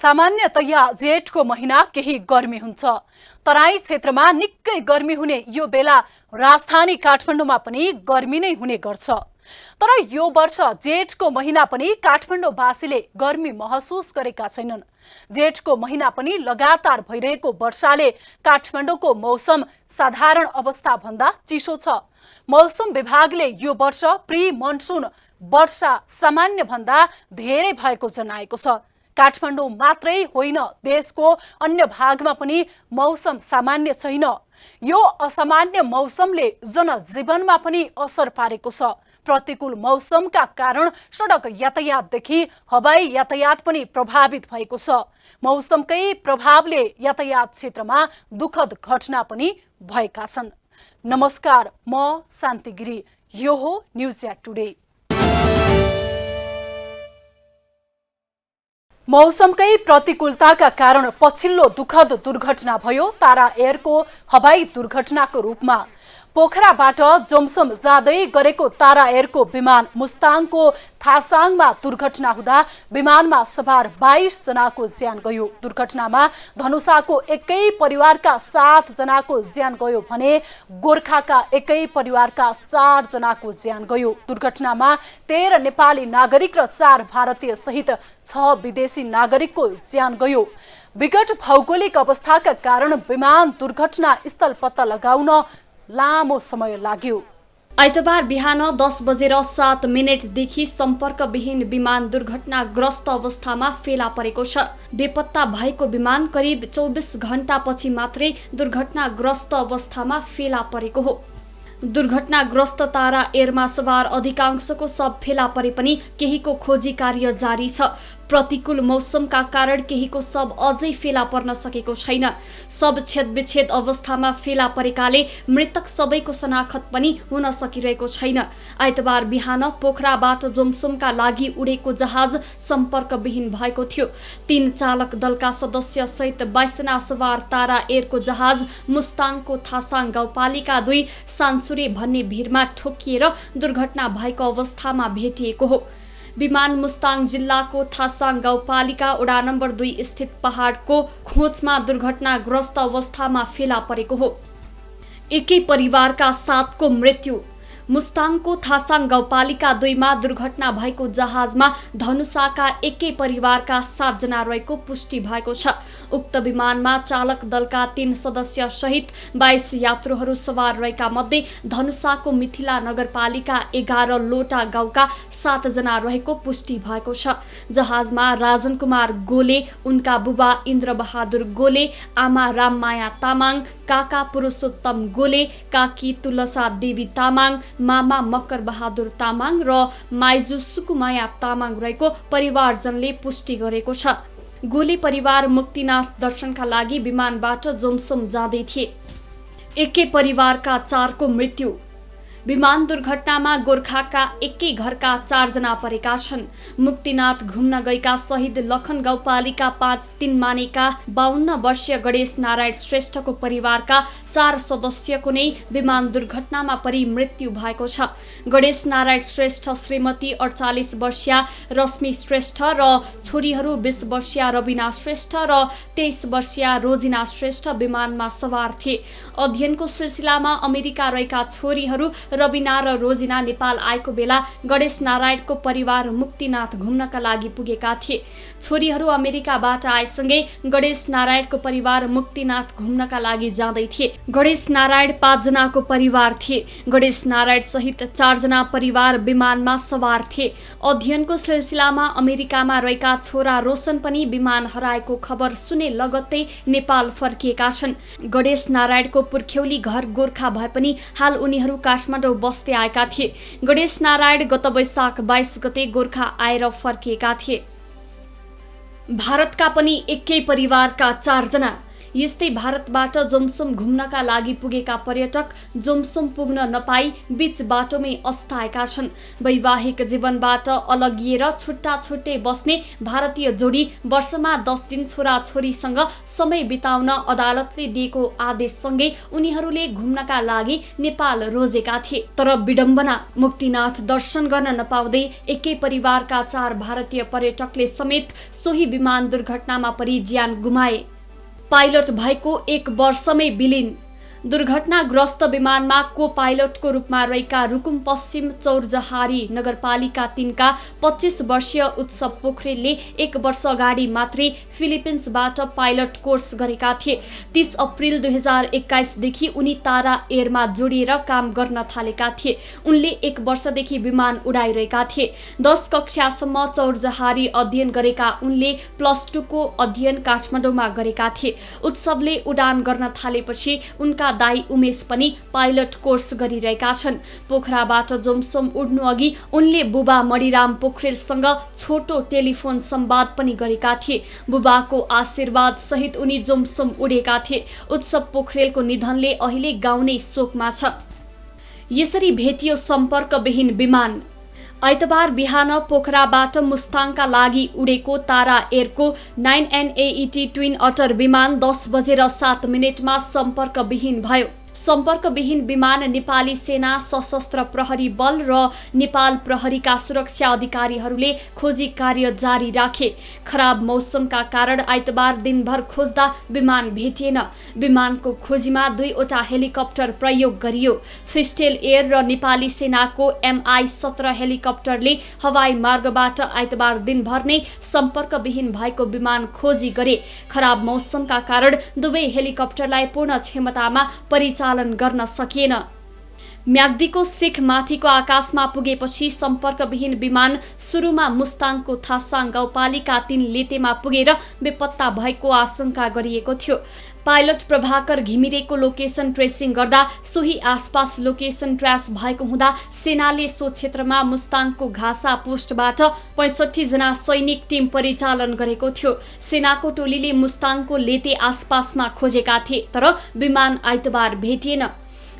सामान्यतया जेठको महिना केही गर्मी हुन्छ। तराई क्षेत्रमा निकै गर्मी हुने यो बेला राजधानी काठमाडौँमा पनि गर्मी नै हुने गर्छ। तर यो वर्ष जेठको महिना पनि काठमाडौँवासीले गर्मी महसुस गरेका छैनन्। जेठको महिना पनि लगातार भइरहेको वर्षाले काठमाडौँको मौसम साधारण अवस्था भन्दा चिसो छ। मौसम विभागले यो वर्ष प्री मनसुन वर्षा सामान्य भन्दा धेरै भएको जनाएको छ। काठमाडौँ मात्रै होइन, देशको अन्य भागमा पनि मौसम सामान्य छैन। यो असामान्य मौसमले जनजीवनमा पनि असर पारेको छ। प्रतिकूल मौसमका कारण सडक यातायातदेखि हवाई यातायात पनि प्रभावित भएको छ। मौसमकै प्रभावले यातायात क्षेत्रमा दुःखद घटना पनि भएका छन्। नमस्कार, म शान्ति गिरी। यो हो न्युज एट टुडे। मौसमकै प्रतिकूलताका कारण पछिल्लो दुःखद दुर्घटना भयो तारा एयरको हवाई दुर्घटनाको रूपमा। पोखराबाट जोमसोम जाँदै गरेको तारा एयरको विमान मुस्ताङको थासाङमा दुर्घटना हुँदा विमानमा सवार 22 जनाको ज्यान गयो। दुर्घटनामा धनुषाको एकै परिवारका 7 जनाको ज्यान गयो भने गोर्खाका एकै परिवारका 4 जनाको ज्यान गयो। दुर्घटनामा 13 नेपाली नागरिक र 4 भारतीय सहित 6 विदेशी नागरिकको ज्यान गयो। विकट भौगोलिक अवस्थाका कारण विमान दुर्घटना स्थल पत्ता लगाउन लामो समय लाग्यो। आइतबार बिहान 10:07 देखि सम्पर्कविहीन विमान दुर्घटनाग्रस्त अवस्थामा फेला परेको छ। बेपत्ता भएको विमान करिब 24 घण्टापछि मात्रै दुर्घटनाग्रस्त अवस्थामा फेला परेको हो। दुर्घटनाग्रस्त तारा एयरमा सवार अधिकांशको शव फेला परे पनि केहीको खोजी कार्य जारी छ। प्रतिकूल मौसमका कारण केहीको शव अझै फेला पर्न सकेको छैन। शव छेदविच्छेद अवस्थामा फेला परेकाले मृतक सबैको शनाखत पनि हुन सकिरहेको छैन। आइतबार बिहान पोखराबाट जोमसोमका लागि उडेको जहाज सम्पर्कविहीन भएको थियो। 3 चालक दलका सदस्य सहित 22 जना सवार तारा एयरको जहाज मुस्ताङको थासाङ गाउँपालिका 2 सान्सुरे भन्ने भिरमा ठोकिएर दुर्घटना भएको अवस्थामा भेटिएको हो। विमान मुस्ताङ जिल्लाको थासाङ गाउँपालिका वडा नम्बर 2 स्थित पहाडको खोचमा दुर्घटनाग्रस्त अवस्थामा फेला परेको हो। एकै परिवारका 7 को मृत्यु। मुस्ताङको थासाङ गाउँपालिका 2 मा दुर्घटना भएको जहाजमा धनुषाका एकै परिवारका 7 जना रहेको पुष्टि भएको छ। उक्त विमानमा चालक दलका 3 सदस्य सहित 22 यात्रुहरू सवार रहेका मध्ये धनुषाको मिथिला नगरपालिका 11 लोटा गाउँका 7 जना रहेको पुष्टि भएको छ। जहाजमा राजन कुमार गोले, उनका बुबा इन्द्रबहादुर गोले, आमा राममाया तामाङ, काका पुरुषोत्तम गोले, काकी तुलसा देवी तामाङ, मामा मकर बहादुर तामाङ र माइजू सुकुमाया तामाङ रहेको परिवारजनले पुष्टि गरेको छ। गोले परिवार मुक्तिनाथ दर्शनका लागि विमानबाट जोमसोम जाँदै थिए। एकै परिवारका 4 को मृत्यु। विमान दुर्घटनामा गोर्खाका एकै घरका 4 जना परेका छन्। मुक्तिनाथ घुम्न गएका शहीद लखन गाउँपालिका 5-3 मानेका 52 वर्षीय गणेश नारायण श्रेष्ठको परिवारका 4 सदस्यको नै विमान दुर्घटनामा परि मृत्यु भएको छ। गणेश नारायण श्रेष्ठ, श्रीमती 48 वर्षीय रश्मि श्रेष्ठ र छोरीहरू 20 वर्षीय रबिना श्रेष्ठ र 23 वर्षीय रोजिना श्रेष्ठ विमानमा सवार थिए। अध्ययनको सिलसिलामा अमेरिका रहेका छोरीहरू रबिना र रोजिना नेपाल आएको बेला गणेश नारायणको परिवार मुक्तिनाथ घुम्नका लागि पुगेका थिए। छोरीहरू अमेरिकाबाट आएसँगै गणेश नारायणको परिवार मुक्तिनाथ घुम्नका लागि जाँदै थिए। गणेश नारायण 5 जनाको परिवार थिए। गणेश नारायण सहित 4 जना परिवार विमानमा सवार थिए। अध्ययनको सिलसिलामा अमेरिकामा रहेका छोरा रोशन पनि विमान हराएको खबर सुने लगत्तै नेपाल फर्किएका छन्। गणेश नारायणको पुर्ख्यौली घर गोर्खा भए पनि हाल उनीहरू काठमाडौँ बस्दै आएका थिए। गणेश नारायण गत वैशाख 22 गते गोर्खा आएर फर्किएका थिए। भारतका पनि एकै परिवारका 4 जना। यस्तै भारतबाट जोमसोम घुम्नका लागि पुगेका पर्यटक जोमसोम पुग्न नपाई बीच बाटोमै अस्ताएका छन्। वैवाहिक जीवनबाट अलगिएर छुट्टा छुट्टै बस्ने भारतीय जोडी वर्षमा 10 दिन छोराछोरीसँग समय बिताउन अदालतले दिएको आदेशसँगै उनीहरूले घुम्नका लागि नेपाल रोजेका थिए। तर विडम्बना, मुक्तिनाथ दर्शन गर्न नपाउँदै एकै परिवारका 4 भारतीय पर्यटकले समेत सोही विमान दुर्घटनामा परि ज्यान गुमाए। पाइलट भएको 1 वर्षमै विलिन। दुर्घटनाग्रस्त विमानमा को पाइलटको रूपमा रहेका रुकुम पश्चिम चौरजहारी नगरपालिका 3 का 25 वर्षीय उत्सव पोखरेलले 1 वर्ष अगाडि मात्रै फिलिपिन्सबाट पाइलट कोर्स गरेका थिए। 30 अप्रिल 2021 देखि उनी तारा एयरमा जोडिएर काम गर्न थालेका थिए। उनले 1 वर्षदेखि विमान उडाइरहेका थिए। 10 कक्षासम्म चौरजहारी अध्ययन गरेका उनले +2 को अध्ययन काठमाडौँमा गरेका थिए। उत्सवले उडान गर्न थालेपछि उनका दाई उमेश पनि पाइलट कोर्स गरिरहेका छन्। पोखराबाट जोमसोम उड्नु अघि उनले बुबा मणिराम पोखरेलसँग छोटो टेलिफोन संवाद पनि गरेका थिए। बुबाको आशीर्वाद सहित उनी जोमसोम उडेका थिए। उत्सव पोखरेलको निधनले अहिले गाउँ नै शोकमा छ। यसरी भेटियो सम्पर्कविहीन विमान। आइतबार बिहान पोखराबाट मुस्ताङका लागि उडेको तारा एयरको 9NAET ट्विन अटर विमान 10:07 मा सम्पर्कविहीन भयो। सम्पर्कविहीन विमान नेपाली सेना, सशस्त्र प्रहरी बल र नेपाल प्रहरीका सुरक्षा अधिकारीहरूले खोजी कार्य जारी राखे। खराब मौसमका कारण आइतबार दिनभर खोज्दा विमान भेटिएन। विमानको खोजीमा 2वटा हेलिकप्टर प्रयोग गरियो। फिस्टेल एयर र नेपाली सेनाको MI-17 हेलिकप्टरले हवाई मार्गबाट आइतबार दिनभर नै सम्पर्कविहीन भएको विमान खोजी गरे। खराब मौसमका कारण दुवै हेलिकप्टरलाई पूर्ण क्षमतामा परिचालन गर्न सकिएन। म्याग्दीको शेख माथिको आकाशमा पुगेपछि सम्पर्कविहीन विमान सुरुमा मुस्ताङको थासाङ गाउँपालिका 3 लेतेमा पुगेर बेपत्ता भएको आशंका गरिएको थियो। पाइलट प्रभाकर घिमिरेको लोकेसन ट्रेसिङ गर्दा सोही आसपास लोकेसन ट्र्यास भएको हुँदा सेनाले सो क्षेत्रमा मुस्ताङको घाँसा पोस्टबाट 65 जना सैनिक टिम परिचालन गरेको थियो। सेनाको टोलीले मुस्ताङको लेते आसपासमा खोजेका थिए, तर विमान आइतबार भेटिएन।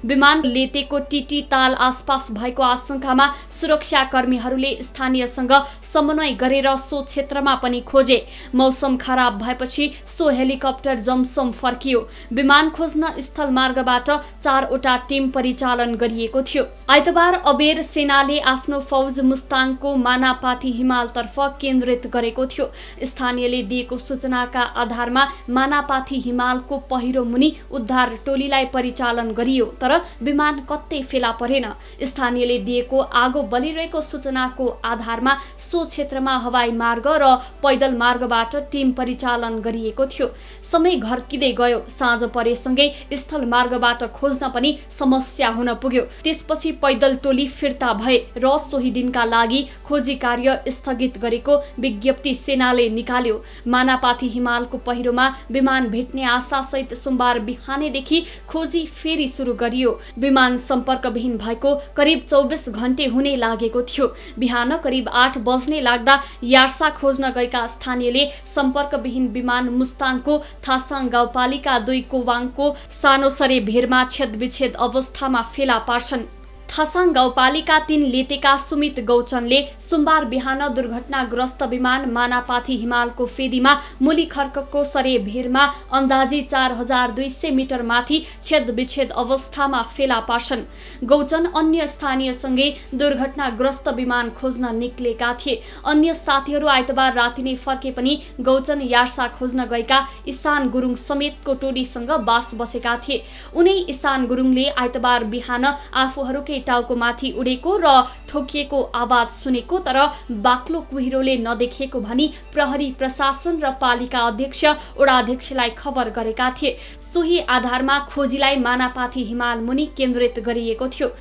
विमान लेतेको टिटी ताल आसपास भएको आशंकामा सुरक्षाकर्मीहरूले स्थानीयसँग समन्वय गरेर सो क्षेत्रमा पनि खोजे। मौसम खराब भएपछि सो हेलिकप्टर जोमसोम फर्कियो। विमान खोज्न स्थल मार्गबाट 4वटा टिम परिचालन गरिएको थियो। आइतबार अबेर सेनाले आफ्नो फौज मुस्ताङको मानापाथी हिमालतर्फ केन्द्रित गरेको थियो। स्थानीयले दिएको सूचनाका आधारमा मानापाथी हिमालको पहिरो मुनि उद्धार टोलीलाई परिचालन गरियो, तर विमान कतै फेला परेन। स्थानीयले दिएको आगो बलिरहेको सूचनाको आधारमा सो क्षेत्रमा हवाई मार्ग र पैदल मार्गबाट टिम परिचालन गरिएको थियो। समय घर्किँदै गयो। साँझ परेसँगै स्थल मार्गबाट खोज्न पनि समस्या हुन पुग्यो। त्यसपछि पैदल टोली फिर्ता भए र सोही दिनका लागि खोजी कार्य स्थगित गरेको विज्ञप्ति सेनाले निकाल्यो। मानापाथी हिमालको पहिरोमा विमान भेट्ने आशासहित सोमबार बिहानैदेखि खोजी फेरि सुरु गरियो। विमान सम्पर्कविहीन भएको करिब 24 घण्टे हुने लागेको थियो। बिहान करिब 8 बज्ने लाग्दा यार्सा खोज्न गएका स्थानीयले सम्पर्कविहीन विमान मुस्ताङको थासाङ गाउँपालिका 2 कोवाङको सानोसरे भेरमा छेदविच्छेद अवस्थामा फेला पार्छन्। थासाङ गाउँपालिका 3 लेतेका सुमित गौचनले सोमबार बिहान दुर्घटनाग्रस्त विमान मानापाथी हिमालको फेदीमा मुली खर्कको सरे भेरमा अन्दाजी 4200 मिटर माथि छेदविच्छेद अवस्थामा फेला पार्छन्। गौचन अन्य स्थानीयसँगै दुर्घटनाग्रस्त विमान खोज्न निक्लेका थिए। अन्य साथीहरू आइतबार राति नै फर्के पनि गौचन यार्सा खोज्न गएका इसान गुरुङ समेतको टोलीसँग बास बसेका थिए। उनै इसान गुरुङले आइतबार बिहान आफूहरूकै टाउको माथि उडेको र ठोकिएको आवाज सुनेको, तर बाक्लो कुहिरोले नदेखेको भनी प्रहरी प्रशासन र पालिका अध्यक्ष वडाध्यक्षलाई खबर गरेका थिए। सोही आधारमा खोजीलाई मानापाथी हिमाल मुनि केन्द्रित गरिएको थियो।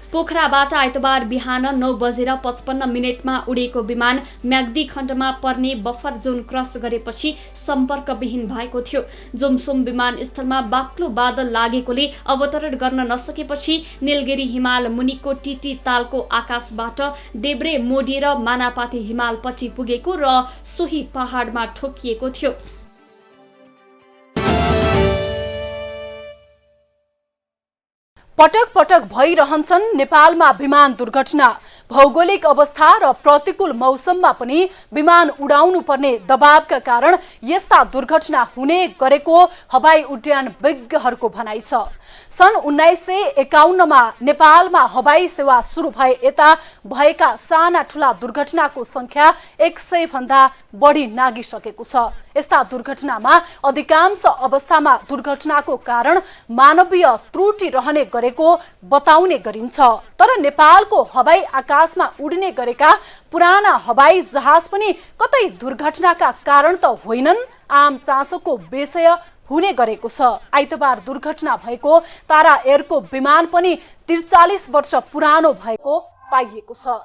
पोखराबाट आइतबार बिहान 9:55 उडेको विमान म्याग्दी खण्डमा पर्ने बफर जोन क्रस गरेपछि सम्पर्कविहीन भएको थियो। जोमसोम विमानस्थलमा बाक्लो बादल लागेकोले अवतरण गर्न नसकेपछि नीलगिरी हिमाल मुनिको टिटी तालको आकाशबाट देब्रे मोडिएर मानापाथी हिमालपट्टि पुगेको र सोही पहाडमा ठोकिएको थियो। पटक पटक भइरहन्छन् नेपालमा विमान दुर्घटना। भौगोलिक अवस्था र प्रतिकूल मौसममा पनि विमान उडाउनु पर्ने दबावका कारण यस्ता दुर्घटना हुने गरेको हवाई उड्डयन विज्ञहरूको भनाइ छ। सन् 1951मा नेपालमा हवाई सेवा सुरु भए यता भएका साना ठुला दुर्घटनाको संख्या 100 भन्दा बढी नागिसकेको छ। यस्ता दुर्घटनामा अधिकांश अवस्थामा दुर्घटनाको कारण मानवीय त्रुटि रहने गरेको बताउने गरिन्छ। तर नेपालको हवाई आकाशमा उड्ने गरेका पुराना हवाई जहाज पनि कतै दुर्घटनाका कारण त होइनन्, आम चासोको विषय हुने गरेको छ। आइतबार दुर्घटना भएको तारा एयरको विमान पनि 43 वर्ष पुरानो भएको पाइएको छ।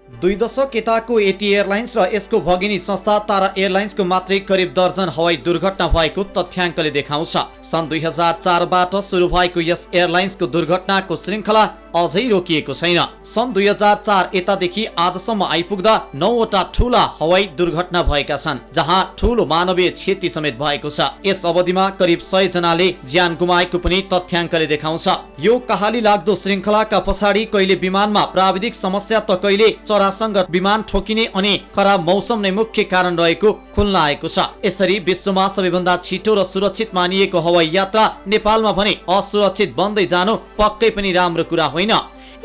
दुई दशक यताको एटी एयरलाइन्स र यसको भगिनी संस्था तारा एयरलाइन्सको मात्रै करिब दर्जन हवाई दुर्घटना भएको तथ्याङ्कले देखाउँछ। सन् 2004बाट सुरु भएको यस एयरलाइन्सको दुर्घटनाको श्रृङ्खला अझै रोकिएको छैन। सन् 2004 यतादेखि आजसम्म आइपुग्दा 9वटा ठूला हवाई दुर्घटना भएका छन्, जहाँ ठूलो मानवीय क्षति समेत भएको छ। यस अवधिमा करिब 100 जनाले ज्यान गुमाएको पनि तथ्याङ्कले देखाउँछ। यो कहाली लाग्दो श्रृङ्खलाका पछाडि कहिले विमानमा प्राविधिक समस्या त कहिले चरासँग विमान ठोकिने अनि खराब मौसम नै मुख्य कारण रहेको खुल्न आएको छ। यसरी विश्वमा सबैभन्दा छिटो र सुरक्षित मानिएको हवाई यात्रा नेपालमा भने असुरक्षित बन्दै जानु पक्कै पनि राम्रो कुरा होइन।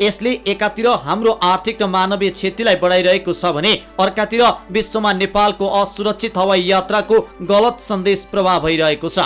यसले एकातिर हाम्रो आर्थिक र मानवीय क्षतिलाई बढाइरहेको छ भने अर्कातिर विश्वमा नेपालको असुरक्षित हवाई यात्राको गलत सन्देश प्रभाव भइरहेको छ।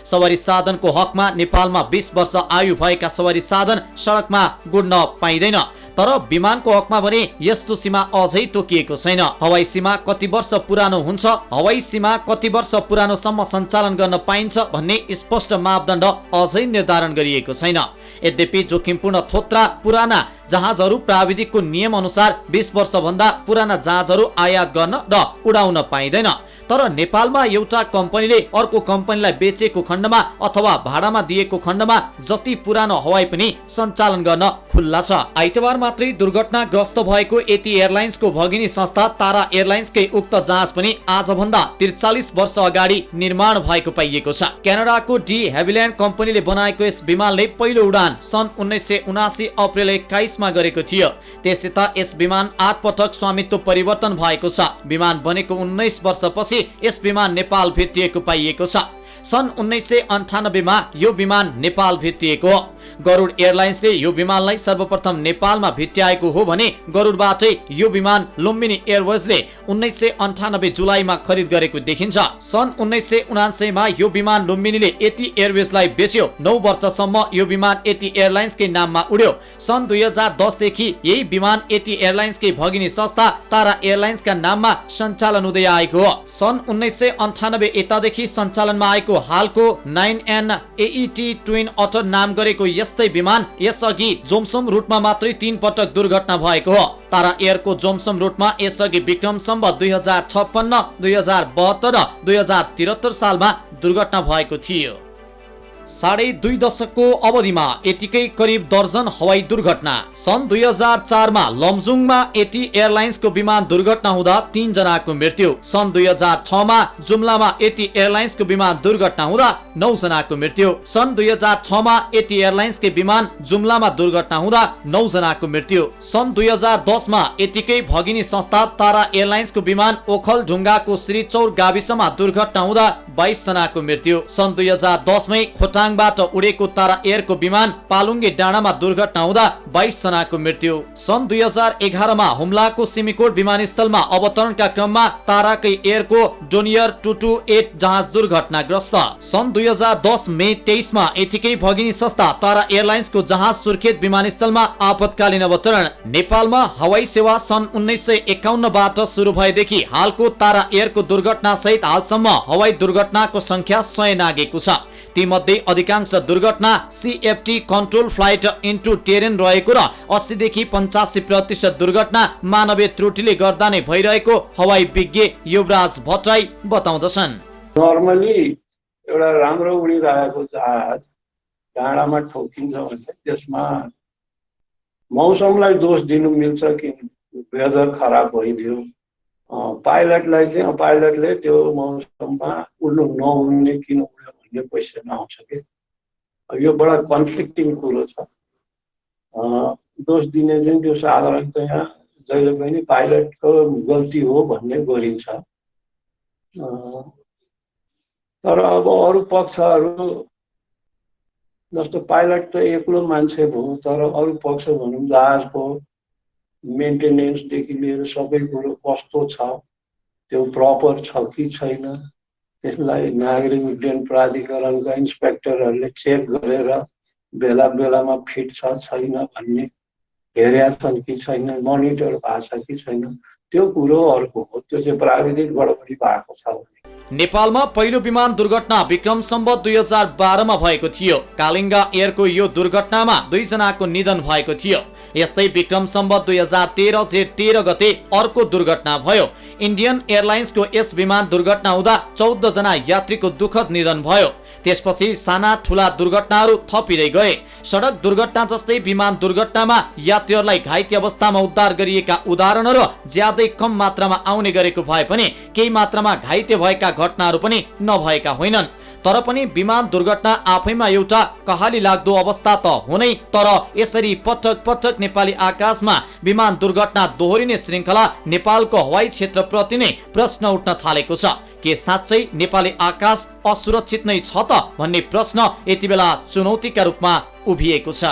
सवारी साधनको हकमा नेपालमा 20 वर्ष आयु भएका सवारी साधन सडकमा गुड्न पाइँदैन, तर विमानको हकमा भने यस्तो सीमा अझै तोकिएको छैन। हवाई सीमा कति वर्ष पुरानो हुन्छ, हवाई सीमा कति वर्ष पुरानोसम्म सञ्चालन गर्न पाइन्छ भन्ने स्पष्ट मापदण्ड अझै निर्धारण गरिएको छैन। यद्यपि जोखिमपूर्ण थोत्रा पुराना जहाजहरू प्राविधिकको नियम अनुसार 20 वर्षभन्दा पुराना जहाजहरू आयात गर्न र उडाउन पाइँदैन। तर नेपालमा एउटा कम्पनीले अर्को कम्पनीलाई बेचेको खण्डमा अथवा भाडामा दिएको खण्डमा जति पुरानो हवाई पनि सञ्चालन गर्न खुल्ला छ। आइतबार मात्रै दुर्घटनाग्रस्त भएको एटी एयरलाइन्सको भगिनी संस्था तारा एयरलाइन्सकै उक्त जहाज पनि आजभन्दा 43 वर्ष अगाडि निर्माण भएको पाइएको छ। क्यानाडाको डी हेभिल्यान्ड कम्पनीले बनाएको यस विमानले पहिलो उडान सन् 1979 अप्रिल 21 मा गरेको थियो। त्यसयता यस विमान 8 पटक स्वामित्व परिवर्तन भएको छ। विमान बनेको 19 वर्षपछि यस विमान नेपाल भित्रिएको पाइएको छ। सन् 1998 मा यो विमान नेपाल भित्रिएको हो। गरुड एयरलाइन्सले यो विमानलाई सर्वप्रथम नेपालमा भित्र्याएको हो भने गरुडबाटै यो विमान लुम्बिनी एयरवेजले 1998 जुलाईमा खरिद गरेको देखिन्छ। सन् 1979 मा यो विमान लुम्बिनीले एटी एयरवेजलाई बेच्यो। 9 वर्षसम्म यो विमान एटी एयरलाइन्सकै नाममा उड्यो। सन् 2010 देखि यही विमान एटी एयरलाइन्सकै भगिनी संस्था तारा एयरलाइन्सका नाममा सञ्चालन हुँदै आएको हो। सन् 1998 यतादेखि सञ्चालनमा आएको हालको 9N AET ट्विन अटर नाम गरेको यस्तै विमान यसअघि जोमसोम रुटमा मात्रै 3 पटक दुर्घटना भएको हो। तारा एयरको जोमसोम रुटमा यसअघि विक्रम सम्वत 2056, 2072 र 2073 सालमा दुर्घटना भएको थियो। 2.5 दशकको अवधिमा यतिकै करिब दर्जन हवाई दुर्घटना। सन् 2004 मा लमजुङमा एटी एयरलाइन्सको विमान दुर्घटना हुँदा 3 जनाको मृत्यु। सन् 2006 मा जुम्लामा एटी एयरलाइन्सको विमान दुर्घटना हुँदा 9 जनाको मृत्यु। सन् 2006 मा एटी एयरलाइन्सको विमान जुम्लामा दुर्घटना हुँदा 9 जनाको मृत्यु। सन् 2010 मा यतिकै भगिनी संस्था तारा एयरलाइन्सको विमान ओखलढुङ्गाको श्रीचौर गाविसमा दुर्घटना हुँदा 22 जनाको मृत्यु। सन् 2010 मै खोटाङबाट उडेको तारा एयरको विमान पालुङ्गे डाँडामा दुर्घटना हुँदा 22 जनाको मृत्यु। सन् 2011 मा हुम्लाको सिमिकोट विमानस्थलमा अवतरणका क्रममा ताराकै एयरको डोनियर 228 जहाज दुर्घटनाग्रस्त। सन् 2010 मे 23 मा यतिकै भगिनी संस्था तारा एयरलाइन्सको जहाज सुर्खेत विमानस्थलमा आपतकालीन अवतरण। नेपालमा हवाई सेवा सन् 1951 बाट सुरु भएदेखि हालको तारा एयरको दुर्घटना सहित हालसम्म हवाई दुर्घटनाको संख्या 100 नागेको छ। तीमध्ये अधिकांश दुर्घटना CFT control flight into terrain रहेको र 80 देखि 85% दुर्घटना मानवीय त्रुटिले गर्दा नै भइरहेको हवाई विज्ञ युवराज भट्टराई बताउँदछन्। नर्मली एउटा राम्रो उडिरहेको जहाज डाँडामा ठोकिन्छ भने त्यसमा मौसमलाई दोष दिनु मिल्छ कि वेदर खराब भइदियो, पाइलटलाई चाहिँ पाइलटले त्यो मौसममा उड्नु नहुने किन उड्यो भन्ने क्वेसन आउँछ कि यो बडा कन्फ्लिक्टिङ कुरो छ। दोष दिने चाहिँ त्यो साधारणतया जहिले पनि पाइलटको गल्ती हो भन्ने गरिन्छ। तर अब अरू पक्षहरू जस्तो पाइलट त एक्लो मान्छे भयो, तर अरू पक्ष भनौँ जहाजको मेन्टेनेन्सदेखि लिएर सबै कुरो कस्तो छ, त्यो प्रपर छ कि छैन, त्यसलाई नागरिक उड्डयन प्राधिकरणका इन्सपेक्टरहरूले चेक गरेर बेला बेलामा फिट छ छैन भन्ने हेरेका छन् कि छैन, मोनिटर भएको छ कि छैन, त्यो कुरो अर्को हो। त्यो चाहिँ प्राविधिक गडबडी भएको छ भने। नेपालमा पहिलो विमान दुर्घटना विक्रम सम्वत 2012 मा भएको थियो। कालिङ्गा एयरको यो दुर्घटनामा 2 जनाको निधन भएको थियो। यस्तै विक्रम सम्वत 2013 जेठ 13 गते अर्को दुर्घटना भयो। इन्डियन एयरलाइन्सको यस विमान दुर्घटना हुँदा 14 जना यात्रीको दुःखद निधन भयो। त्यसपछि साना ठुला दुर्घटनाहरू थपिँदै गए। सडक दुर्घटना जस्तै विमान दुर्घटनामा यात्रीहरूलाई घाइते अवस्थामा उद्धार गरिएका उदाहरणहरू ज्यादै कम मात्रामा आउने गरेको भए पनि केही मात्रामा घाइते भएका घटनाहरू पनि नभएका होइनन्। तर पनि विमान दुर्घटना आफैमा एउटा कहाली लाग्दो अवस्था त हुनै, तर यसरी पटक पटक नेपाली आकाशमा विमान दुर्घटना दोहोरिने श्रृङ्खला नेपालको हवाई क्षेत्रप्रति नै प्रश्न उठ्न थालेको छ। के साँच्चै नेपाली आकाश असुरक्षित नै छ त भन्ने प्रश्न यति बेला चुनौतीका रूपमा उभिएको छ।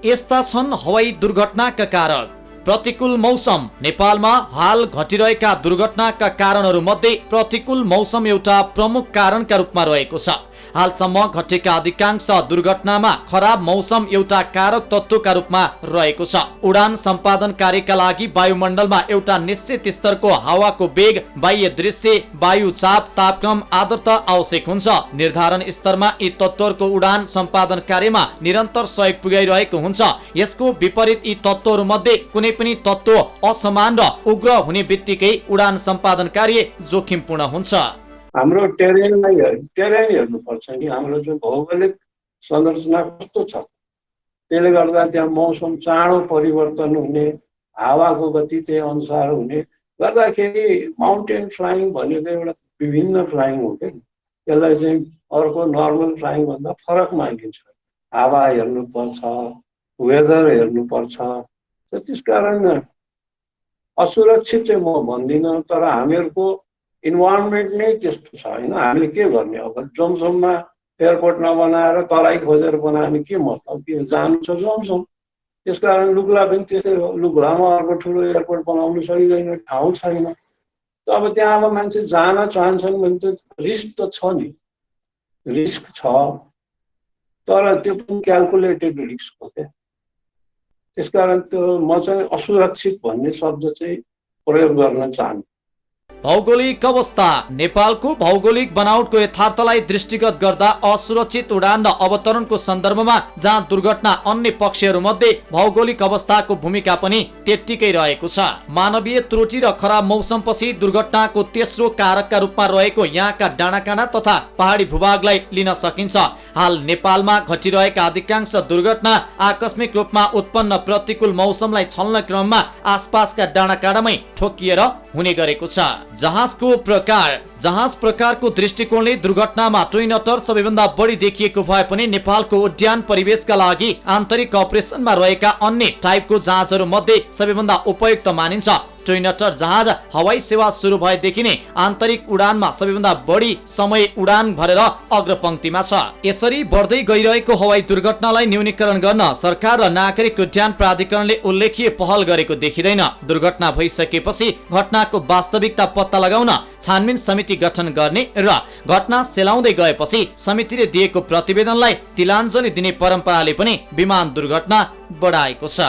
यस्ता छन् हवाई दुर्घटनाका कारक। प्रतिकूल मौसम। नेपालमा हाल घटिरहेका दुर्घटनाका कारणहरू मध्ये प्रतिकूल मौसम एउटा प्रमुख कारणका रूपमा रहेको छ। हालसम्म घटेका अधिकांश दुर्घटनामा खराब मौसम एउटा कारक तत्वका रूपमा रहेको छ। उडान सम्पादन कार्यका लागि वायुमण्डलमा एउटा निश्चित स्तरको हावाको वेग, बाह्य दृश्य, वायु चाप, तापक्रम, आर्द्रता आवश्यक हुन्छ। निर्धारण स्तरमा यी तत्त्वहरूको उडान सम्पादन कार्यमा निरन्तर सहयोग पुर्याइरहेको हुन्छ। यसको विपरीत यी तत्त्वहरू मध्ये कुनै पनि तत्त्व असमान र उग्र हुने बित्तिकै उडान सम्पादन कार्य जोखिमपूर्ण हुन्छ। हाम्रो टेरेन हेर्नुपर्छ नि, हाम्रो जुन भौगोलिक संरचना कस्तो छ, त्यसले गर्दा त्यहाँ मौसम चाँडो परिवर्तन हुने, हावाको गति त्यही अनुसार हुने गर्दाखेरि माउन्टेन फ्लाइङ भनेको एउटा विभिन्न फ्लाइङ हो क्या। त्यसलाई चाहिँ अर्को नर्मल फ्लाइङ भन्दा फरक मानिन्छ। हावा हेर्नुपर्छ, वेदर हेर्नुपर्छ। त्यसकारण असुरक्षित चाहिँ म भन्दिनँ, तर हामीहरूको इन्भाइरोमेन्ट नै त्यस्तो छ होइन। हामीले के गर्ने अब? जमसममा एयरपोर्ट नबनाएर तराई खोजेर बनायो भने के मतलब? के जानु छ जमसम। त्यसकारण लुग्ला पनि त्यसै हो, लुग्लामा अर्को ठुलो एयरपोर्ट बनाउनु सकिँदैन, ठाउँ छैन। अब त्यहाँ अब मान्छे जान चाहन्छन् भने त रिस्क त छ नि, रिस्क छ, तर त्यो पनि क्यालकुलेटेड रिस्क हो क्या। त्यसकारण त्यो म चाहिँ असुरक्षित भन्ने शब्द चाहिँ प्रयोग गर्न चाहन्छु। भौगोलिक अवस्था। नेपालको भौगोलिक बनावटको यथार्थलाई दृष्टिगत गर्दा असुरक्षित उडान र अवतरणको सन्दर्भमा जहाँ दुर्घटना अन्य पक्षहरूमध्ये भौगोलिक अवस्थाको भूमिका पनि त्यत्तिकै रहेको छ। मानवीय त्रुटि र खराब मौसमपछि दुर्घटनाको तेस्रो कारकका रूपमा रहेको यहाँका डाँडाकाँडा तथा पहाडी भूभागलाई लिन सकिन्छ। हाल नेपालमा घटिरहेका अधिकांश दुर्घटना आकस्मिक रूपमा उत्पन्न प्रतिकूल मौसमलाई छल्न क्रममा आसपासका डाँडाकाँडामै ठोकिएर हुने गरेको छ। जहाज प्रकारको दृष्टिकोणले दुर्घटनामा ट्विन अटर सबैभन्दा बढी देखिएको भए पनि नेपालको उड्डयन परिवेशका लागि आन्तरिक अपरेसनमा रहेका अन्य टाइपको जहाजहरू मध्ये सबैभन्दा उपयुक्त मानिन्छ। ट्विन अटर जहाज हवाई सेवा सुरु भएदेखि नै आन्तरिक उडानमा सबैभन्दा बढी समय उडान भरेर अग्रपंक्तिमा छ। यसरी बढ्दै गइरहेको हवाई दुर्घटनालाई न्यूनीकरण गर्न सरकार र नागरिक उड्डयन प्राधिकरणले उल्लेखीय पहल गरेको देखिँदैन। दुर्घटना भइसकेपछि घटनाको वास्तविकता पत्ता लगाउन छानबिन समिति गठन गर्ने र घटना सेलाउँदै गएपछि समितिले दिएको प्रतिवेदनलाई तिलाञ्जली दिने परम्पराले पनि विमान दुर्घटना बढाएको छ।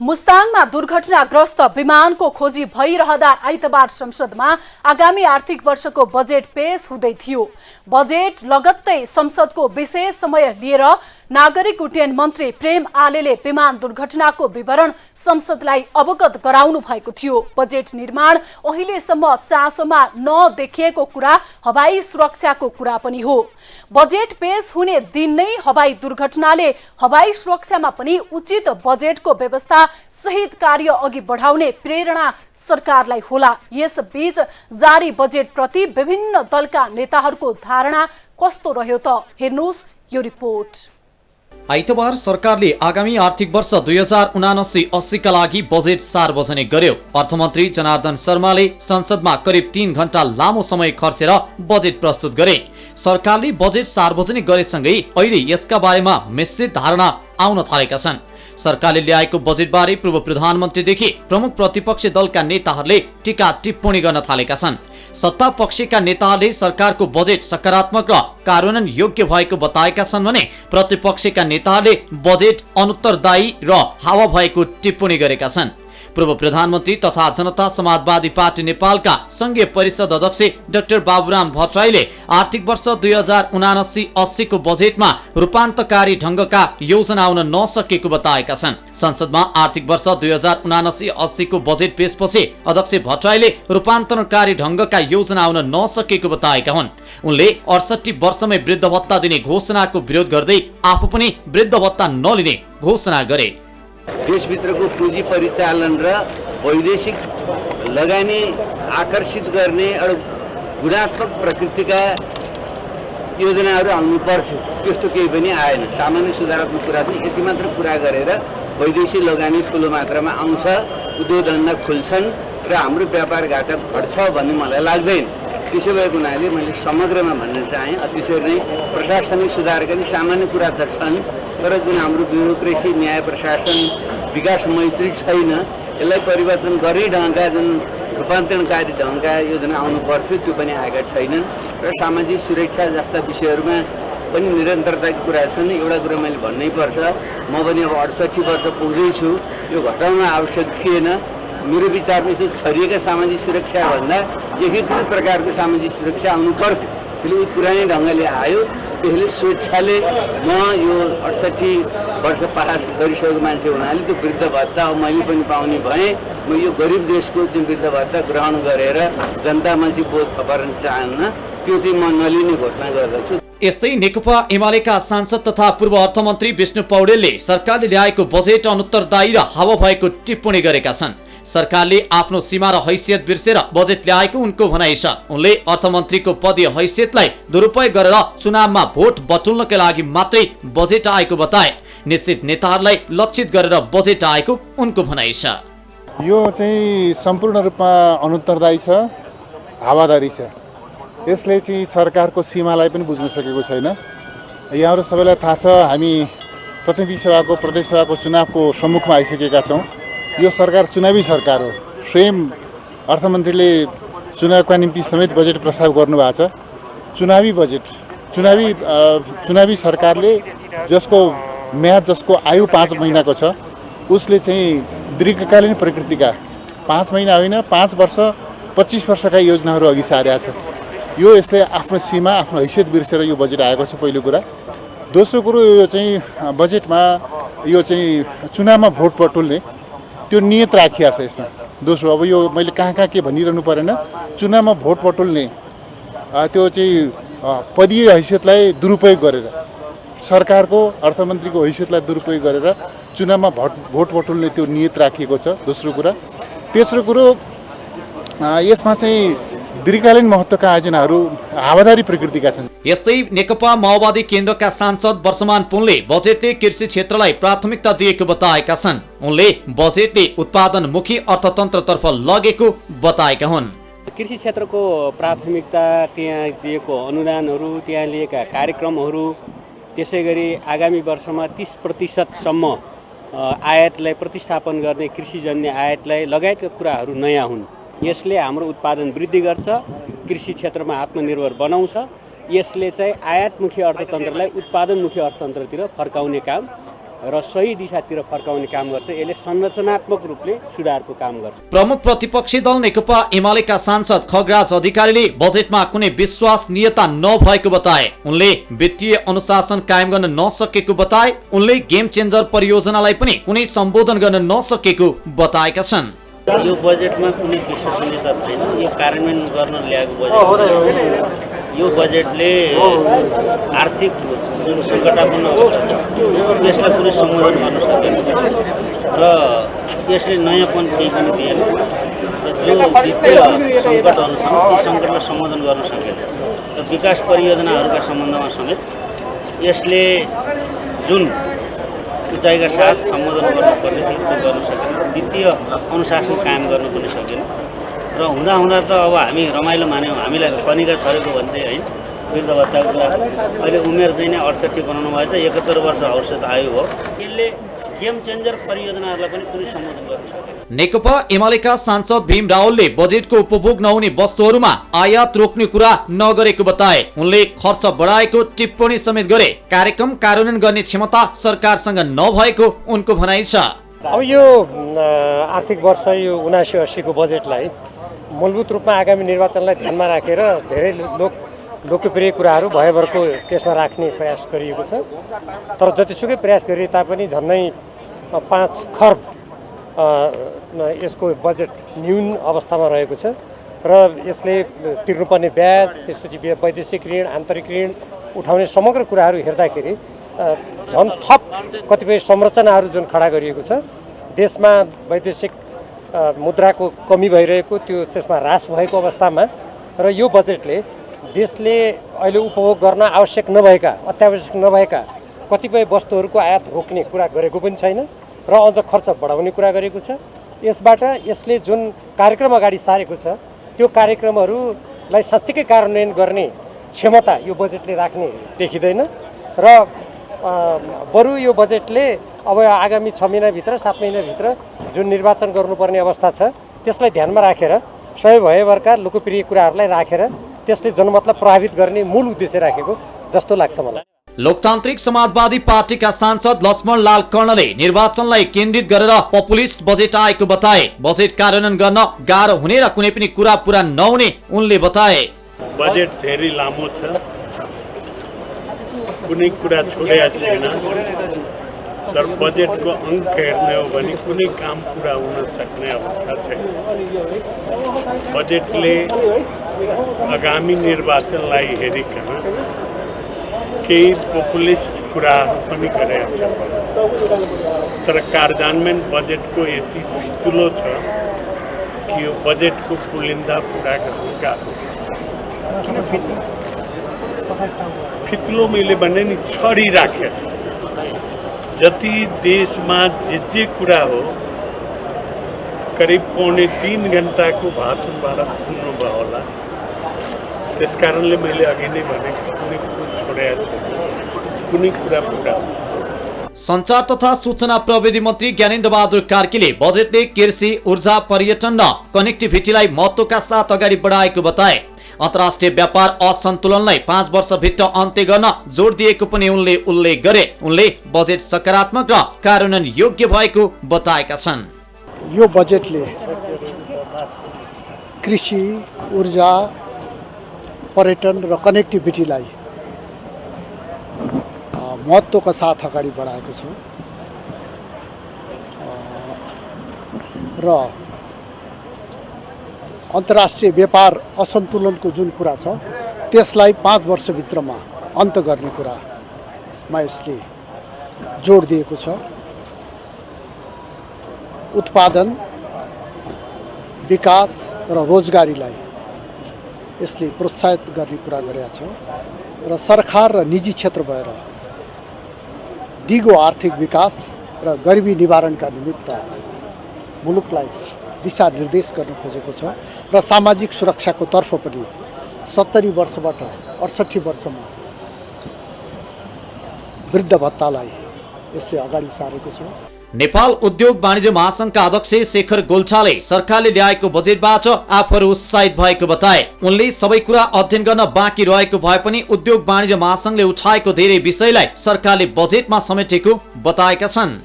मुस्ताङमा दुर्घटनाग्रस्त विमानको खोजी भइरहँदा आइतबार संसदमा आगामी आर्थिक वर्षको बजेट पेश हुँदै थियो। बजेट लगत्तै संसदको विशेष समय लिएर नागरिक उड्डयन मन्त्री प्रेम आलेले विमान दुर्घटनाको विवरण संसदलाई अवगत गराउनु भएको थियो। बजेट निर्माण अहिलेसम्म चासोमा नदेखिएको कुरा हवाई सुरक्षाको कुरा पनि हो। बजेट पेश हुने दिन नै हवाई दुर्घटनाले हवाई सुरक्षामा पनि उचित बजेटको व्यवस्था सहित कार्य अघि बढाउने प्रेरणा सरकारलाई होला। यसबीच जारी बजेट प्रति विभिन्न दलका नेताहरूको धारणा कस्तो रह्यो त हेर्नुहोस् यो रिपोर्ट। आइतबार सरकारले आगामी आर्थिक वर्ष 2079-80 का लागि बजेट सार्वजनिक गर्यो। अर्थमन्त्री जनार्दन शर्माले संसदमा करिब 3 घण्टा लामो समय खर्चेर बजेट प्रस्तुत गरे। सरकारले बजेट सार्वजनिक गरेसँगै अहिले यसका बारेमा मिश्रित धारणा आउन थालेका छन्। सरकारले ल्याएको बजेटबारे पूर्व प्रधानमन्त्रीदेखि प्रमुख प्रतिपक्षी दलका नेताहरूले टीका टिप्पणी गर्न थालेका छन्। सत्ता पक्षका नेताहरूले सरकारको बजेट सकारात्मक र कार्यान्वयन योग्य भएको बताएका छन् भने प्रतिपक्षका नेताहरूले बजेट अनुत्तरदायी र हावा भएको टिप्पणी गरेका छन्। पूर्व प्रधानमन्त्री तथा जनता समाजवादी पार्टी नेपालका संघीय परिषद अध्यक्ष डाक्टर बाबुराम भट्टराईले आर्थिक वर्ष 2079-80 को बजेटमा रूपान्तरकारी ढंगका योजना आउन नसकेको बताएका छन्। संसदमा आर्थिक वर्ष 2079-80 को बजेट पेशपछि अध्यक्ष भट्टराईले रूपान्तरकारी ढंगका योजना आउन नसकेको बताएका हुन्। उनले 68 वर्षमै वृद्ध भत्ता दिने घोषणाको विरोध गर्दै आफू पनि वृद्ध भत्ता नलिने घोषणा गरे। देशभित्रको पुँजी परिचालन र वैदेशिक लगानी आकर्षित गर्ने एउटा गुणात्मक प्रकृतिका योजनाहरू आउनु पर्थ्यो। त्यस्तो केही पनि आएन। सामान्य सुधारात्मक कुरा पनि यति मात्र कुरा गरेर वैदेशिक लगानी ठुलो मात्रामा आउँछ, उद्योग धन्दा खुल्छन् र हाम्रो व्यापार घाटा घट्छ भन्ने मलाई लाग्दैन। त्यसो भएको हुनाले मैले समग्रमा भन्न चाहेँ अतिशय नै प्रशासनिक सुधारका नि सामान्य कुरा त छन्, तर जुन हाम्रो ब्युरोक्रेसी न्याय प्रशासन विकास मैत्री छैन, यसलाई परिवर्तन गर्ने ढङ्गका जुन रूपान्तरणकारी ढङ्गका योजना आउनु पर्थ्यो त्यो पनि आएका छैनन्। र सामाजिक सुरक्षा जस्ता विषयहरूमा पनि निरन्तरताको कुरा छन्। एउटा कुरा मैले भन्नै पर्छ, म पनि अब 68 वर्ष पुग्दैछु, यो घटाउन आवश्यक थिएन। मेरो विचारमा यसो छरिएका सामाजिक सुरक्षा भन्दा एकीकृत प्रकारको सामाजिक सुरक्षा आउनु पर्थ्यो। त्यसले पुरानै ढङ्गले आयो। त्यसले स्वेच्छाले म यो 68 वर्ष पास गरिसकेको मान्छे हुनाले त्यो वृद्ध भत्ता मैले पनि पाउने भएँ। म यो गरिब देशको जुन वृद्ध भत्ता ग्रहण गरेर जनतामा चाहिँ बोध थपार्न चाहन्न, त्यो चाहिँ म नलिने घोषणा गर्दछु। यस्तै नेकपा एमालेका सांसद तथा पूर्व अर्थमन्त्री विष्णु पौडेलले सरकारले ल्याएको बजेट अनुत्तरदायी र हावा भएको टिप्पणी गरेका छन्। सरकारले आफ्नो सीमा र हैसियत बिर्सेर बजेट ल्याएको उनको भनाइ छ। उनले अर्थमन्त्रीको पदीय हैसियतलाई दुरुपयोग गरेर चुनावमा भोट बटुल्नका लागि मात्रै बजेट आएको बताए। निश्चित नेताहरूलाई लक्षित गरेर बजेट आएको उनको भनाइ छ। यो चाहिँ सम्पूर्ण रूपमा अनुत्तरदायी छ, हावादारी छ। यसले चाहिँ सरकारको सीमालाई पनि बुझ्न सकेको छैन। यहाँहरू सबैलाई थाहा छ, हामी प्रतिनिधि सभाको प्रदेश सभाको चुनावको सम्मुखमा आइसकेका छौँ। यो सरकार चुनावी सरकार हो। स्वयं अर्थमन्त्रीले चुनावका निम्ति समेत बजेट प्रस्ताव गर्नुभएको छ। चुनावी बजेट, चुनावी सरकारले जसको म्याद, जसको आयु 5 महिनाको छ, उसले चाहिँ दीर्घकालीन प्रकृतिका 5 महिना होइन 5 वर्ष 25 वर्षका योजनाहरू अघि सारेको छ। यो यसले आफ्नो सीमा, आफ्नो हैसियत बिर्सेर यो बजेट आएको छ, पहिलो कुरा। दोस्रो कुरो, यो चाहिँ बजेटमा यो चाहिँ चुनावमा भोट बटुल्ने त्यो नियत राखिएको छ यसमा। दोस्रो, अब यो मैले कहाँ के भनिरहनु परेन, चुनावमा भोट बटुल्ने त्यो चाहिँ पदीय हैसियतलाई दुरुपयोग गरेर, सरकारको अर्थमन्त्रीको हैसियतलाई दुरुपयोग गरेर चुनावमा भोट बटुल्ने त्यो नियत राखिएको छ, दोस्रो कुरा। तेस्रो कुरो, यसमा चाहिँ दीर्घकालीन महत्त्वका आयोजनाहरू हावादारी प्रकृतिका छन्। यस्तै नेकपा माओवादी केन्द्रका सांसद वर्षमान पुनले बजेटले कृषि क्षेत्रलाई प्राथमिकता दिएको बताएका छन्। उनले बजेटले उत्पादनमुखी अर्थतन्त्रतर्फ लगेको बताएका हुन्। कृषि क्षेत्रको प्राथमिकता, त्यहाँ दिएको अनुदानहरू, त्यहाँ लिएका कार्यक्रमहरू, त्यसै गरी आगामी वर्षमा 30% आयातलाई प्रतिस्थापन गर्ने कृषिजन्य आयातलाई लगायतका कुराहरू नयाँ हुन्। यसले हाम्रो उत्पादन वृद्धि गर्छ, कृषि क्षेत्रमा आत्मनिर्भर बनाउँछ। यसले चाहिँ आयातमुखी अर्थतन्त्रलाई उत्पादनमुखी अर्थतन्त्रतिर फर्काउने काम र सही दिशातिर फर्काउने काम गर्छ। यसले संरचनात्मक रूपले सुधारको काम गर्छ। प्रमुख प्रतिपक्षी दल नेकपा एमालेका सांसद खगराज अधिकारीले बजेटमा कुनै विश्वसनीयता नभएको बताए। उनले वित्तीय अनुशासन कायम गर्न नसकेको बताए। उनले गेम चेन्जर परियोजनालाई पनि कुनै सम्बोधन गर्न नसकेको बताएका छन्। यो बजेटमा कुनै विश्वसनीयता छैन। यो कार्यान्वयन गर्न ल्याएको बजेट यो बजेटले आर्थिक जुन सङ्कटापन्न अवस्था छ त्यसलाई कुनै सम्बोधन गर्न सकेन र यसले नयाँपन केही पनि दिएन र जो वित्तीय सङ्कटहरू छन् ती सङ्कटलाई सम्बोधन गर्न सकेन र विकास परियोजनाहरूका सम्बन्धमा समेत यसले जुन उचाइका साथ सम्बोधन गर्नुपर्ने थियो त्यो गर्न सकेन। वित्तीय अनुशासन कायम गर्न पनि सकेन र हुँदा त अब हामी रमाइलो मान्यौँ, हामीलाई कनिका छरेको भन्थे होइन। वृद्ध भत्ताको कुरा अहिले उमेर चाहिँ नै 68 बनाउनु भएछ, 71 वर्ष औसत आयु हो। यसले गेम चेन्जर परियोजनाहरूलाई पनि कुनै सम्बोधन गर्न सकेन। नेकपा एमालेका सांसद भीम रावलले बजेटको उपभोग नहुने वस्तुहरूमा आयात रोक्ने कुरा नगरेको बताए। उनले खर्च बढाएको टिप्पणी समेत गरे। कार्यक्रम कार्यान्वयन गर्ने क्षमता सरकारसँग नभएको उनको भनाइ छ। अब यो आर्थिक वर्ष यो 79-80 को बजेटलाई मूलभूत रूपमा आगामी निर्वाचनलाई ध्यानमा राखेर धेरै लोकप्रिय कुराहरू भयभरको त्यसमा राख्ने प्रयास गरिएको छ। तर जतिसुकै प्रयास गरिए तापनि झन्डै 5 खर्ब यसको बजेट न्यून अवस्थामा रहेको छ र यसले तिर्नुपर्ने ब्याज, त्यसपछि वैदेशिक ऋण, आन्तरिक ऋण उठाउने समग्र कुराहरू हेर्दाखेरि झन् थप कतिपय संरचनाहरू जुन खडा गरिएको छ, देशमा वैदेशिक मुद्राको कमी भइरहेको त्यो त्यसमा ह्रास भएको अवस्थामा र यो बजेटले देशले अहिले उपभोग गर्न आवश्यक नभएका, अत्यावश्यक नभएका कतिपय वस्तुहरूको आयात रोक्ने कुरा गरेको पनि छैन र अझ खर्च बढाउने कुरा गरेको छ। यसबाट यसले जुन कार्यक्रम अगाडि सारेको छ त्यो कार्यक्रमहरूलाई साँच्चीकै कार्यान्वयन गर्ने क्षमता यो बजेटले राख्ने देखिँदैन र बरु यो बजेटले अब आगामी 6 महिनाभित्र 7 महिनाभित्र जुन निर्वाचन गर्नुपर्ने अवस्था छ त्यसलाई ध्यानमा राखेर सबै भयभरका लोकप्रिय कुराहरूलाई राखेर त्यसले जनमतलाई प्रभावित गर्ने मूल उद्देश्य राखेको जस्तो लाग्छ मलाई। लोकतान्त्रिक समाजवादी पार्टीका सांसद लक्ष्मण लाल कर्णले निर्वाचनलाई केन्द्रित गरेर पपुलिस्ट बजेट आएको बताए। बजेट कार्यान्वयन गर्न गाह्रो हुने र कुनै पनि कुरा पूरा नहुने उनले बताए। बजेट धेरै लामो छ, कुनै कुरा छोडेको छैन। तर बजेटको अङ्क हेर्ने हो भने कुनै काम पुरा हुन सक्ने अवस्था छैन। बजेटले आगामी निर्वाचनलाई हेरिकन केही पपुलिस्ट कुराहरू पनि गरेका छन्। तर कार्यान्वयन बजेटको यति फितुलो छ कि यो बजेटको पुलिन्दा पुरा गर्न गाह्रो छ। फितुलो मैले भने नि छडिराखेको जति देशमा जे कुरा हो करिब 2.5 घण्टाको भाषणबाट सुन्नुभयो होला। त्यस कारणले मैले अघि नै भनेको कुनै कुरा पुरा सञ्चार तथा सूचना प्रविधि मन्त्री ज्ञानेन्द्र बहादुर कार्कीले बजेटले कृषि, ऊर्जा, पर्यटन र कनेक्टिभिटीलाई महत्त्वका साथ अगाडि बढाएको बताए। अन्तर्राष्ट्रिय व्यापार असन्तुलनलाई 5 वर्षभित्र अन्त्य गर्न जोड दिएको पनि उनले उल्लेख गरे। उनले बजेट सकारात्मक र कार्यान्वयन योग्य भएको बताएका छन्। यो बजेटले कृषि, ऊर्जा, पर्यटन र कनेक्टिभिटीलाई महत्त्वका साथ अगाडि बढाएको छ र अन्तर्राष्ट्रिय व्यापार असन्तुलनको जुन कुरा छ त्यसलाई 5 वर्षभित्रमा अन्त गर्ने कुरामा यसले जोड दिएको छ। उत्पादन, विकास र रोजगारीलाई यसले प्रोत्साहित गर्ने कुरा गरेको छ र सरकार र निजी क्षेत्र भएर दिगो आर्थिक विकास र गरिबी निवारणका निमित्त मुलुकलाई दिशा निर्देश गर्न खोजेको छ र सामाजिक सुरक्षाको तर्फ पनि 70 वर्षबाट 68 वर्षमा वृद्ध भत्तालाई यसले अगाडि सारेको छ। नेपाल उद्योग वाणिज्य महासंघका अध्यक्ष शेखर गोल्छाले सरकारले ल्याएको बजेटबाट आफूहरू उत्साहित भएको बताए। उनले सबै कुरा अध्ययन गर्न बाँकी रहेको भए पनि उद्योग वाणिज्य महासंघले उठाएको धेरै विषयलाई सरकारले बजेटमा समेटेको बताएका छन्।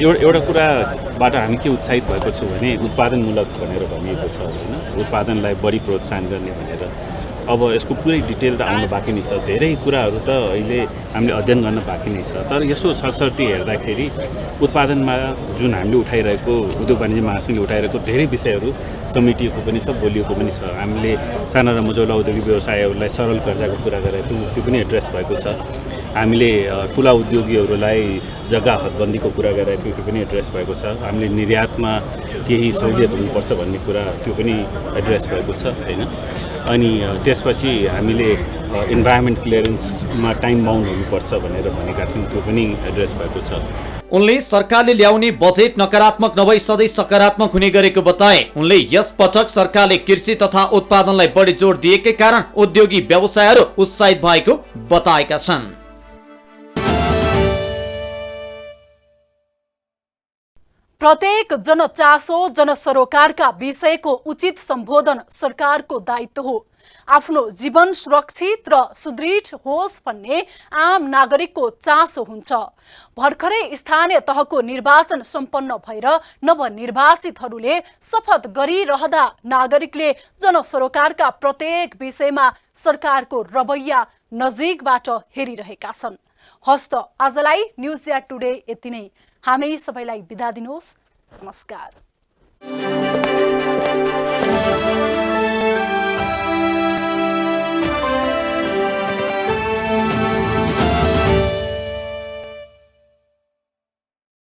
एउटा कुराबाट हामी के उत्साहित भएको छु भने उत्पादनमूलक भनेर भनिएको छ होइन, उत्पादनलाई बढी प्रोत्साहन गर्ने भनेर। अब यसको पुरै डिटेल त आउनु बाँकी नै छ, धेरै कुराहरू त अहिले हामीले अध्ययन गर्न बाँकी नै छ। तर यसो सरसर्ती हेर्दाखेरि उत्पादनमा जुन हामीले उठाइरहेको उद्योग वाणिज्य महासंघले उठाइरहेको धेरै विषयहरू समेटिएको पनि छ, बोलिएको पनि छ। हामीले साना र मझौला औद्योगिक व्यवसायहरूलाई सरल कर्जाको कुरा गरेको त्यो पनि एड्रेस भएको छ। हामीले ठुला उद्योगीहरूलाई जग्गा हदबन्दीको कुरा गरेको त्यो पनि एड्रेस भएको छ। हामीले निर्यातमा केही सहुलियत हुनुपर्छ भन्ने कुरा त्यो पनि एड्रेस भएको छ होइन। अनि त्यसपछि हामीले इन्भाइरोमेन्ट क्लियरेन्समा टाइम बाउन्ड हुनुपर्छ भनेर भनेका थियौँ, त्यो पनि एड्रेस भएको छ। उनले सरकारले ल्याउने बजेट नकारात्मक नभई सधैँ सकारात्मक हुने गरेको बताए। उनले यस पटक सरकारले कृषि तथा उत्पादनलाई बढी जोड दिएकै कारण उद्योगी व्यवसायहरू उत्साहित भएको बताएका छन्। प्रत्येक जनचासो जनसरोकारका विषयको उचित सम्बोधन सरकारको दायित्व हो। आफ्नो जीवन सुरक्षित र सुदृढ होस् भन्ने आम नागरिकको चासो हुन्छ। भर्खरै स्थानीय तहको निर्वाचन सम्पन्न भएर नवनिर्वाचितहरूले शपथ गरिरहँदा नागरिकले जनसरोकारका प्रत्येक विषयमा सरकारको रवैया नजिकबाट हेरिरहेका छन्। हस्त आजलाई न्युज या टुडे यति नै। हामी सबैलाई बिदा दिनुहोस्। नमस्कार।